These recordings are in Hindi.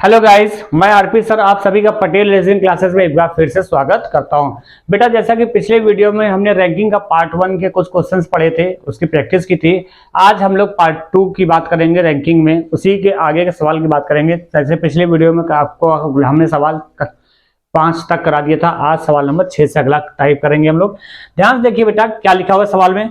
हेलो गाइस, मैं आरपी सर आप सभी का पटेल रेसिंग क्लासेस में एक बार फिर से स्वागत करता हूं। बेटा, जैसा कि पिछले वीडियो में हमने रैंकिंग का पार्ट 1 के कुछ क्वेश्चंस पढ़े थे, उसकी प्रैक्टिस की थी। आज हम लोग पार्ट 2 की बात करेंगे रैंकिंग में, उसी के आगे के सवाल की बात करेंगे। जैसे पिछले वीडियो में आपको हमने सवाल 5 तक करा दिया था, आज सवाल नंबर 6 से अगला टाइप करेंगे हम लोग। ध्यान से देखिए बेटा, क्या लिखा हुआ है सवाल में।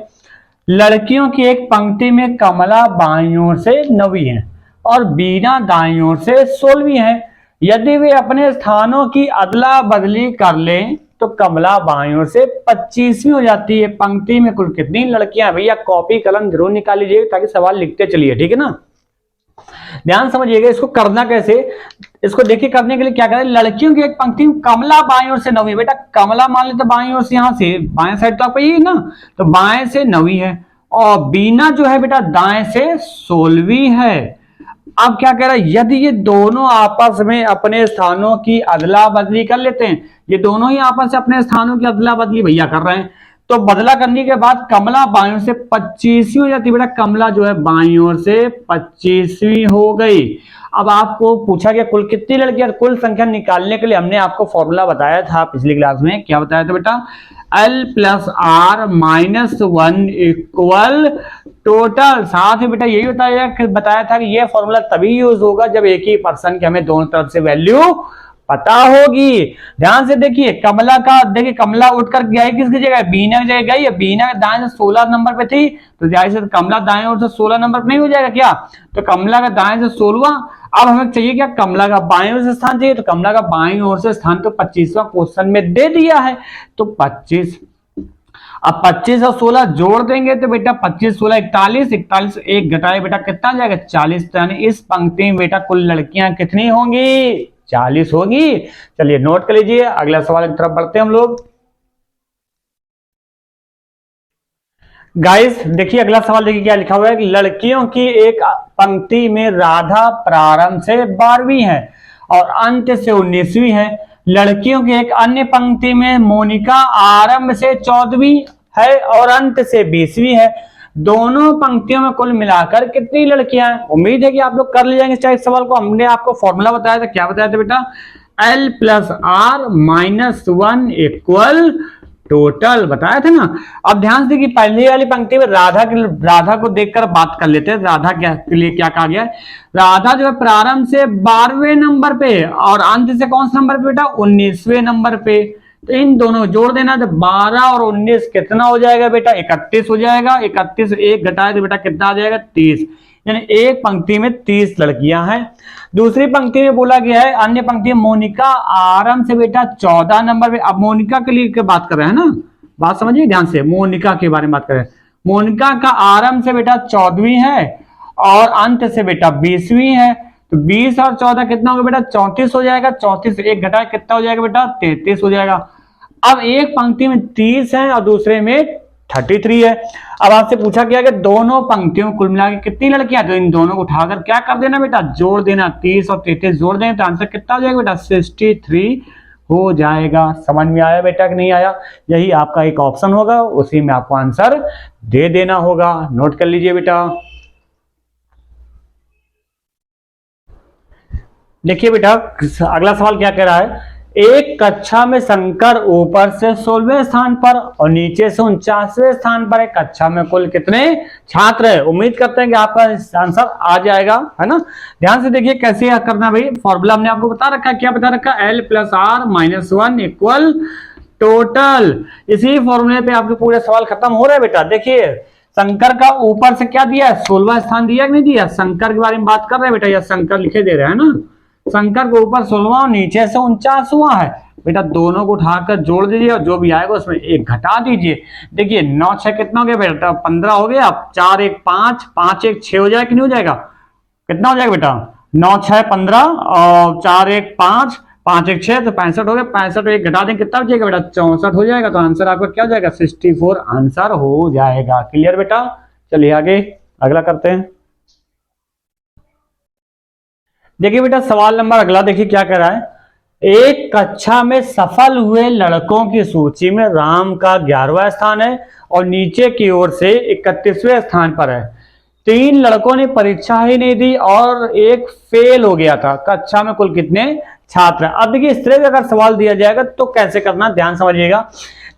लड़कियों की एक पंक्ति में कमला बाईं ओर से 9वीं है और बीना दाईं ओर से 16वीं है। यदि वे अपने स्थानों की अदला बदली कर लें तो कमला बाईं ओर से 25वीं हो जाती है। पंक्ति में कुल कितनी लड़कियां? भैया कॉपी कलम जरूर निकाल लीजिए ताकि सवाल लिखते चलिए, ठीक है ना। ध्यान समझिएगा, इसको करना कैसे, इसको देखिए। करने के लिए क्या करें, लड़कियों की एक पंक्ति में कमला बाईं ओर से 9वीं। बेटा कमला मान लेते बाईं ओर से, यहां से बाएं साइड तो आपको ये ना, तो बाएं से 9वीं है और बीना जो है बेटा दाएं से 16वीं है। अब क्या कह रहा है, यदि ये दोनों आपस में अपने स्थानों की अदला बदली कर लेते हैं, ये दोनों ही आपस से अपने स्थानों की अदला बदली भैया कर रहे हैं, तो बदला करने के बाद कमला बाईं ओर से 25वीं हो जाती है। बेटा कमला जो है बाईं ओर से 25वीं हो गई। अब आपको पूछा गया कुल कितनी लड़कियां, कुल संख्या निकालने के लिए हमने आपको फॉर्मूला बताया था पिछली क्लास में। क्या बताया था बेटा, L+R-1 इक्वल टोटल। साथ में बेटा यही बताया था कि ये फॉर्मूला तभी यूज होगा जब एक ही पर्सन की हमें दोनों तरफ से वैल्यू पता होगी। ध्यान से देखिए, कमला का देखिए, कमला उठकर गया है किसकी जगह, बीना की जगह गई है। बीना दाएं से 16 नंबर पे थी, तो जाहिर से कमला दाएं ओर से 16 नंबर पे नहीं हो जाएगा क्या, तो कमला का दाएं से 16वां। अब हमें चाहिए क्या, कमला का बाएं ओर से स्थान चाहिए, तो कमला का बाएं ओर से स्थान तो 25वां क्वेश्चन में दे दिया है, तो 25। अब 25 और 16 जोड़ देंगे तो बेटा 25 16 41, 41 एक घटाए बेटा कितना जाएगा 40। यानी इस पंक्ति में बेटा कुल लड़कियां कितनी होंगी, 40 होगी। चलिए नोट कर लीजिए, अगला सवाल की तरफ बढ़ते हैं हम लोग। गाइस देखिए अगला सवाल, देखिए क्या लिखा हुआ है। लड़कियों की एक पंक्ति में राधा प्रारंभ से 12वीं है और अंत से 19वीं है। लड़कियों की एक अन्य पंक्ति में मोनिका आरंभ से 14वीं है और अंत से 20वीं है। दोनों पंक्तियों में कुल मिलाकर कितनी लड़कियां हैं? उम्मीद है कि आप लोग कर ले जाएंगे इस सवाल को। हमने आपको फॉर्मूला बताया था, क्या बताया था बेटा, L+R-1 इक्वल टोटल बताया था ना। अब ध्यान से कि पहले वाली पंक्ति में राधा को देखकर बात कर लेते हैं। राधा के लिए क्या कहा गया है, राधा जो है प्रारंभ से 12वें नंबर पे और अंत से कौन सा नंबर पे बेटा, 19वें नंबर पे। तो इन दोनों जोड़ देना, तो 12 और 19 कितना हो जाएगा बेटा, 31 हो जाएगा। 31 एक घटाए तो बेटा कितना आ जाएगा, 30। यानी एक पंक्ति में 30 लड़कियां हैं। दूसरी पंक्ति में बोला गया है, अन्य पंक्ति में मोनिका आरंभ से बेटा 14 नंबर पे। अब मोनिका के लिए बात कर रहे हैं ना, बात समझिए ध्यान से, मोनिका के बारे में बात कर रहे हैं। मोनिका का आरंभ से बेटा 14वीं है और अंत से बेटा 20वीं है। तो 20 और 14 कितना होगा बेटा, 34 हो जाएगा। 34 एक घटाए कितना हो जाएगा बेटा, 33 हो जाएगा। अब एक पंक्ति में 30 है और दूसरे में 33 है। अब आपसे पूछा गया कि दोनों पंक्तियों में कुल मिला के कितनी लड़कियां, तो इन दोनों को उठाकर क्या कर देना बेटा, जोड़ देना। 30 और 33 जोड़ दें तो आंसर कितना हो जाएगा बेटा, 63 हो जाएगा। समझ में आया बेटा कि नहीं आया? यही आपका एक ऑप्शन होगा, उसी में आपको आंसर दे देना होगा। नोट कर लीजिए बेटा। देखिए बेटा अगला सवाल क्या कह रहा है, एक कक्षा में शंकर ऊपर से 16वें स्थान पर और नीचे से 49वें स्थान पर है। कक्षा में कुल कितने छात्र है? उम्मीद करते हैं कि आपका आंसर आ जाएगा, है ना। ध्यान से देखिए कैसे करना भाई, फॉर्मूला हमने आपको बता रखा है। क्या बता रखा है, L+R-1 इक्वल टोटल। इसी फॉर्मूले पे आपके पूरे सवाल खत्म हो रहे हैं बेटा। देखिए शंकर का ऊपर से क्या दिया है, 16वां स्थान दिया कि नहीं दिया, शंकर के बारे में बात कर रहे हैं बेटा, या शंकर लिखे दे रहे हैं ना। शंकर के ऊपर 16वां और नीचे से 49वां है बेटा। दोनों को उठाकर जोड़ दीजिए और जो भी आएगा उसमें एक घटा दीजिए। देखिए 9 6 कितना हो गया बेटा, 15 हो गया। 4 1 5, 5 1 6 हो जाएगा कि नहीं हो जाएगा, कितना हो जाएगा बेटा, 9 6 15 और 4 1 5, 5 1 6, तो 65 हो गया। 65 एक घटा दें कितना हो जाएगा बेटा, 64 हो जाएगा। तो आंसर आपका क्या हो जाएगा, 64 आंसर हो जाएगा। क्लियर बेटा। चलिए आगे अगला करते हैं। देखिए बेटा सवाल नंबर अगला देखिए क्या कह रहा है, एक कक्षा में सफल हुए लड़कों की सूची में राम का 11वां स्थान है और नीचे की ओर से 31वें स्थान पर है। 3 लड़कों ने परीक्षा ही नहीं दी और एक फेल हो गया था। कक्षा में कुल कितने छात्र हैं? अब देखिए इस तरह का अगर सवाल दिया जाएगा तो कैसे करना, ध्यान समझिएगा।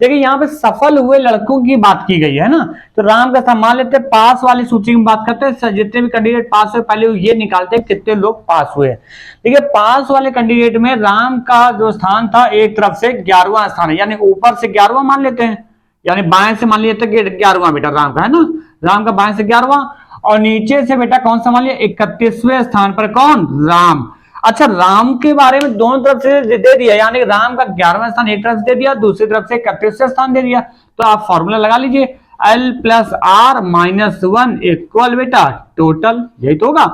देखिए यहाँ पे सफल हुए लड़कों की बात की गई है ना, तो राम का स्थान मान लेते हैं, पास वाली सूची में बात करते हैं, जितने भी कैंडिडेट पास हुए पहले ये निकालते हैं कितने लोग पास हुए। देखिए पास वाले कैंडिडेट में राम का जो स्थान था एक तरफ से 11वां स्थान है, यानी ऊपर से 11वां मान लेते हैं, यानी बाएं से मान लेते हैं 11वां बेटा राम का है ना, राम का बाएं से 11वां, और नीचे से बेटा कौन सा मान लिया 31वें स्थान पर कौन, राम। अच्छा राम के बारे में दोनों तरफ से दे दिया, यानी राम का 11वां स्थान एक तरफ से दे दिया, दूसरी तरफ से 31वां स्थान दे दिया, तो आप फॉर्मूला लगा लीजिए L plus R minus 1 equal बेटा टोटल, यही तो होगा।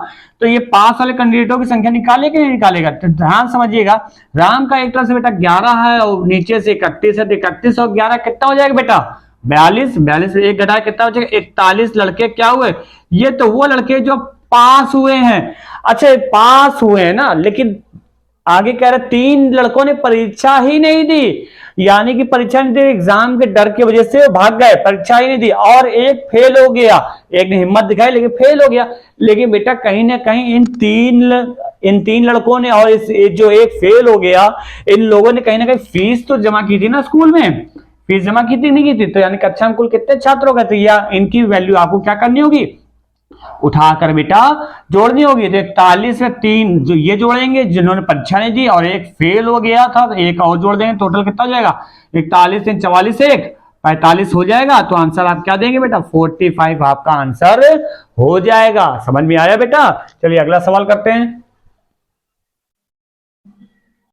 तो ये पास वाले कैंडिडेटों की संख्या निकाले कि नहीं निकालेगा, तो ध्यान समझिएगा, राम का एक तरफ से बेटा 11 है और नीचे से 31 है, तो 31 और 11 कितना हो जाएगा बेटा 42, 42 से एक घटाया कितना हो जाएगा 41 लड़के क्या हुए, ये तो वो लड़के जो पास हुए हैं। अच्छा पास हुए हैं ना, लेकिन आगे कह रहे 3 लड़कों ने परीक्षा ही नहीं दी, यानी कि परीक्षा नहीं दी, एग्जाम के डर की वजह से भाग गए, परीक्षा ही नहीं दी, और एक फेल हो गया, एक ने हिम्मत दिखाई लेकिन फेल हो गया। लेकिन बेटा कहीं ना कहीं इन तीन लड़कों ने और इस जो एक फेल हो गया, इन लोगों ने कहीं ना कहीं फीस तो जमा की थी ना, स्कूल में फीस जमा की थी नहीं की थी, तो यानी कक्षा में कुल कितने छात्र हो गए थे, या इनकी वैल्यू आपको क्या करनी होगी, उठाकर बेटा जोड़नी होगी। तो 41 में 3 जो ये जोड़ेंगे जिन्होंने परीक्षा नहीं दी और एक फेल हो गया था, तो एक और जोड़ देंगे, टोटल कितना हो जाएगा 41 से 44 एक 45 हो जाएगा। तो आंसर आप क्या देंगे बेटा 45 आपका आंसर हो जाएगा। समझ में आया बेटा? चलिए अगला सवाल करते हैं।